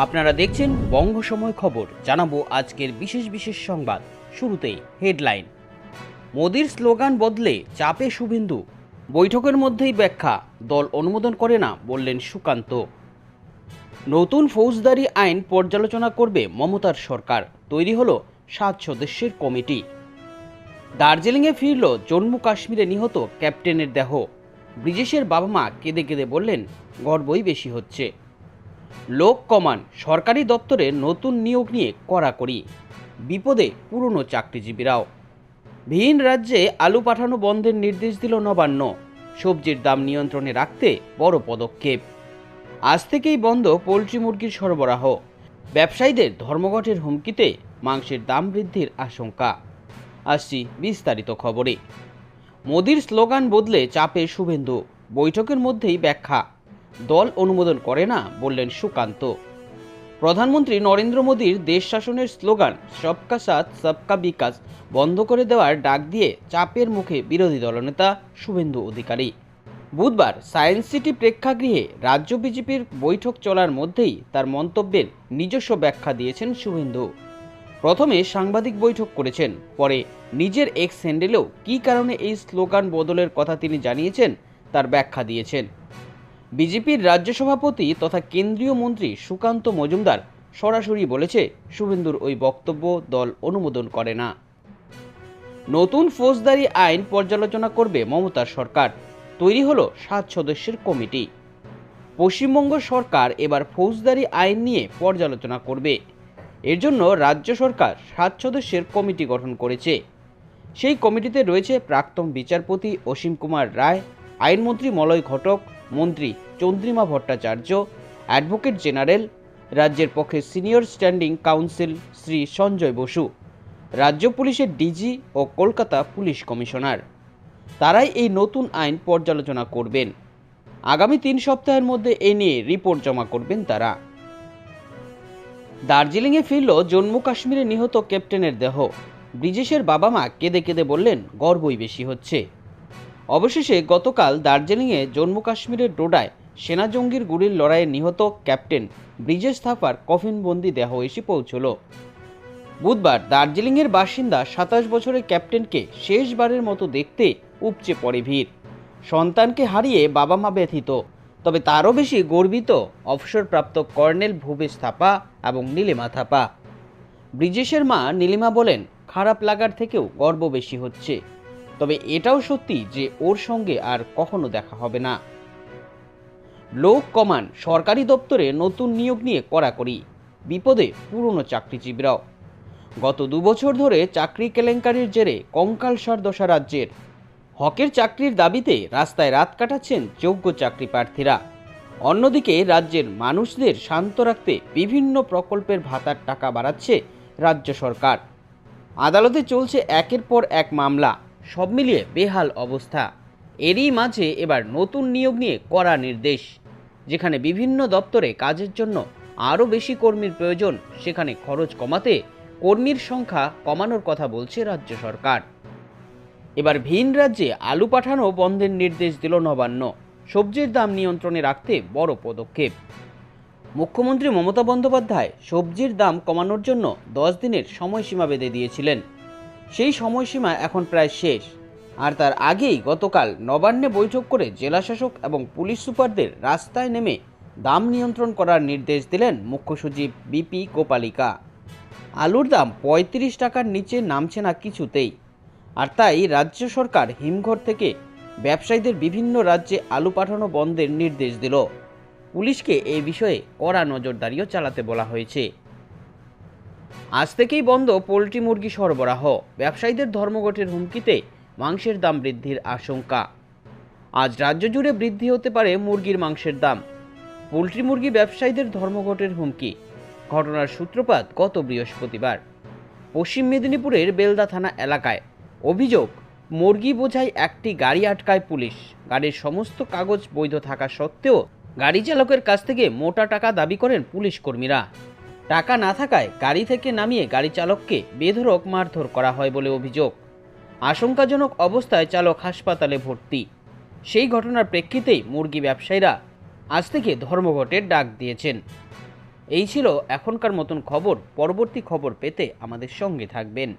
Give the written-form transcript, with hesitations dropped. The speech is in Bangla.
আপনারা দেখছেন বঙ্গ সময় খবর। জানাবো আজকের বিশেষ বিশেষ সংবাদ। শুরুতেই হেডলাইন। মোদির স্লোগান বদলে চাপে শুভেন্দু, বৈঠকের মধ্যেই ব্যাখ্যা, দল অনুমোদন করে না বললেন সুকান্ত। নতুন ফৌজদারি আইন পর্যালোচনা করবে মমতার সরকার, তৈরি হলো 7 সদস্যের কমিটি। দার্জিলিংয়ে ফিরল জম্মু কাশ্মীরে নিহত ক্যাপ্টেনের দেহ, ব্রিজেশের বাবা মা কেঁদে কেঁদে বললেন গর্বই বেশি হচ্ছে। লোক কমান, সরকারি দপ্তরে নতুন নিয়োগ নিয়ে কড়াকড়ি, বিপদে পুরনো চাকরিজীবীরাও। ভিন রাজ্যে আলু পাঠানো বন্ধের নির্দেশ দিল নবান্ন, সবজির দাম নিয়ন্ত্রণে রাখতে বড় পদক্ষেপ। আজ থেকেই বন্ধ পোলট্রি মুরগির সরবরাহ, ব্যবসায়ীদের ধর্মঘটের হুমকিতে মাংসের দাম বৃদ্ধির আশঙ্কা। আসছি বিস্তারিত খবরে। মোদির স্লোগান বদলে চাপে শুভেন্দু, বৈঠকের মধ্যেই ব্যাখ্যা, দল অনুমোদন করে না বললেন সুকান্ত। প্রধানমন্ত্রী নরেন্দ্র মোদীর দেশ শাসনের স্লোগান সবকা সাথ সবকা বিকাশ বন্ধ করে দেওয়ার ডাক দিয়ে চাপের মুখে বিরোধী দলনেতা শুভেন্দু অধিকারী। বুধবার সায়েন্স সিটি প্রেক্ষাগৃহে রাজ্য বিজেপির বৈঠক চলার মধ্যেই তার মন্তব্যের নিজস্ব ব্যাখ্যা দিয়েছেন শুভেন্দু। প্রথমে সাংবাদিক বৈঠক করেছেন, পরে নিজের এক্স হ্যান্ডেলেও কী কারণে এই স্লোগান বদলের কথা তিনি জানিয়েছেন তার ব্যাখ্যা দিয়েছেন। বিজেপির রাজ্য সভাপতি তথা কেন্দ্রীয় মন্ত্রী সুকান্ত মজুমদার সরাসরি বলেছে শুভেন্দুর ওই বক্তব্য দল অনুমোদন করে না। নতুন ফৌজদারি আইন পর্যালোচনা করবে মমতার সরকার, তৈরি হলো 7 সদস্যের কমিটি। পশ্চিমবঙ্গ সরকার এবার ফৌজদারি আইন নিয়ে পর্যালোচনা করবে। এর জন্য রাজ্য সরকার 7 সদস্যের কমিটি গঠন করেছে। সেই কমিটিতে রয়েছে প্রাক্তন বিচারপতি অসীম কুমার রায়, আইনমন্ত্রী মলয় ঘটক, মন্ত্রী চন্দ্রিমা ভট্টাচার্য, অ্যাডভোকেট জেনারেল, রাজ্যের পক্ষে senior standing counsel Shri Sanjay Basu, রাজ্য পুলিশের ডিজি ও কলকাতা পুলিশ কমিশনার। তারাই এই নতুন আইন পর্যালোচনা করবেন। আগামী 3 সপ্তাহের মধ্যে এ নিয়ে রিপোর্ট জমা করবেন তারা। দার্জিলিংয়ে ফিরল জম্মু কাশ্মীরে নিহত ক্যাপ্টেনের দেহ, ব্রিজেশের বাবা মা কেঁদে কেঁদে বললেন গর্বই বেশি হচ্ছে। অবশেষে গতকাল দার্জিলিংয়ে জম্মু কাশ্মীরের ডোডায় সেনা জঙ্গির গুলির লড়াইয়ে নিহত ক্যাপ্টেন ব্রিজেশ থাপার কফিনবন্দি দেহ এসে পৌঁছল। বুধবার দার্জিলিংয়ের বাসিন্দা 27 বছরের ক্যাপ্টেনকে শেষবারের মতো দেখতে উপচে পড়ে ভিড়। সন্তানকে হারিয়ে বাবা মা ব্যথিত, তবে তারও বেশি গর্বিত অবসরপ্রাপ্ত কর্নেল ভূপেশ থাপা এবং নীলিমা থাপা। ব্রিজেশের মা নীলিমা বলেন খারাপ লাগার থেকেও গর্ব বেশি হচ্ছে, তবে এটাও সত্যি যে ওর সঙ্গে আর কখনো দেখা হবে না। লোক কমান, সরকারি দপ্তরে নতুন নিয়োগ নিয়ে কড়াকড়ি, বিপদে পুরনো চাকরিজীবীরাও। গত 2 বছর ধরে চাকরি কেলেঙ্কারির জেরে কঙ্কালসার দশা রাজ্যের। হকের চাকরির দাবিতে রাস্তায় রাত কাটাচ্ছেন যোগ্য চাকরি প্রার্থীরা। অন্যদিকে রাজ্যের মানুষদের শান্ত রাখতে বিভিন্ন প্রকল্পের ভাতার টাকা বাড়াচ্ছে রাজ্য সরকার। আদালতে চলছে একের পর এক মামলা, সব মিলিয়ে বেহাল অবস্থা। এরই মাঝে এবার নতুন নিয়োগ নিয়ে কড়া নির্দেশ। যেখানে বিভিন্ন দপ্তরে কাজের জন্য আরও বেশি কর্মীর প্রয়োজন, সেখানে খরচ কমাতে কর্মীর সংখ্যা কমানোর কথা বলছে রাজ্য সরকার। এবার ভিন রাজ্যে আলু পাঠানো বন্ধের নির্দেশ দিল নবান্ন, সবজির দাম নিয়ন্ত্রণে রাখতে বড় পদক্ষেপ। মুখ্যমন্ত্রী মমতা বন্দ্যোপাধ্যায় সবজির দাম কমানোর জন্য 10 দিনের সময়সীমা বেঁধে দিয়েছিলেন। সেই সময়সীমা এখন প্রায় শেষ, আর তার আগেই গতকাল নবান্নে বৈঠক করে জেলাশাসক এবং পুলিশ সুপারদের রাস্তায় নেমে দাম নিয়ন্ত্রণ করার নির্দেশ দিলেন মুখ্য সচিব বিপি গোপালিকা। আলুর দাম 35 টাকার নিচে নামছে না কিছুতেই, আর তাই রাজ্য সরকার হিমঘর থেকে ব্যবসায়ীদের বিভিন্ন রাজ্যে আলু পাঠানো বন্ধের নির্দেশ দিল। পুলিশকে এই বিষয়ে কড়া নজরদারিও চালাতে বলা হয়েছে। আজ থেকেই বন্ধ পোলট্রি মুরগি সরবরাহ, ব্যবসায়ীদের ধর্মঘটের হুমকিতে মাংসের দাম বৃদ্ধির আশঙ্কা। আজ রাজ্য জুড়ে বৃদ্ধি হতে পারে মুরগির মাংসের দাম। পোলট্রি মুরগি ব্যবসায়ীদের ধর্মঘটের হুমকি। ঘটনার সূত্রপাত গত বৃহস্পতিবার পশ্চিম মেদিনীপুরের বেলদা থানা এলাকায়। অভিযোগ, মুরগি বোঝাই একটি গাড়ি আটকায় পুলিশ। গাড়ির সমস্ত কাগজ বৈধ থাকা সত্ত্বেও গাড়ি চালকের কাছ থেকে মোটা টাকা দাবি করেন পুলিশ কর্মীরা। টাকা না থাকায় গাড়ি থেকে নামিয়ে গাড়ি চালককে বেধড়ক মারধর করা হয় বলে অভিযোগ। আশঙ্কাজনক অবস্থায় চালক হাসপাতালে ভর্তি। সেই ঘটনার প্রেক্ষিতেই মুরগি ব্যবসায়ীরা আজ থেকে ধর্মঘটের ডাক দিয়েছেন। এই ছিল এখনকার মতন খবর। পরবর্তী খবর পেতে আমাদের সঙ্গে থাকবেন।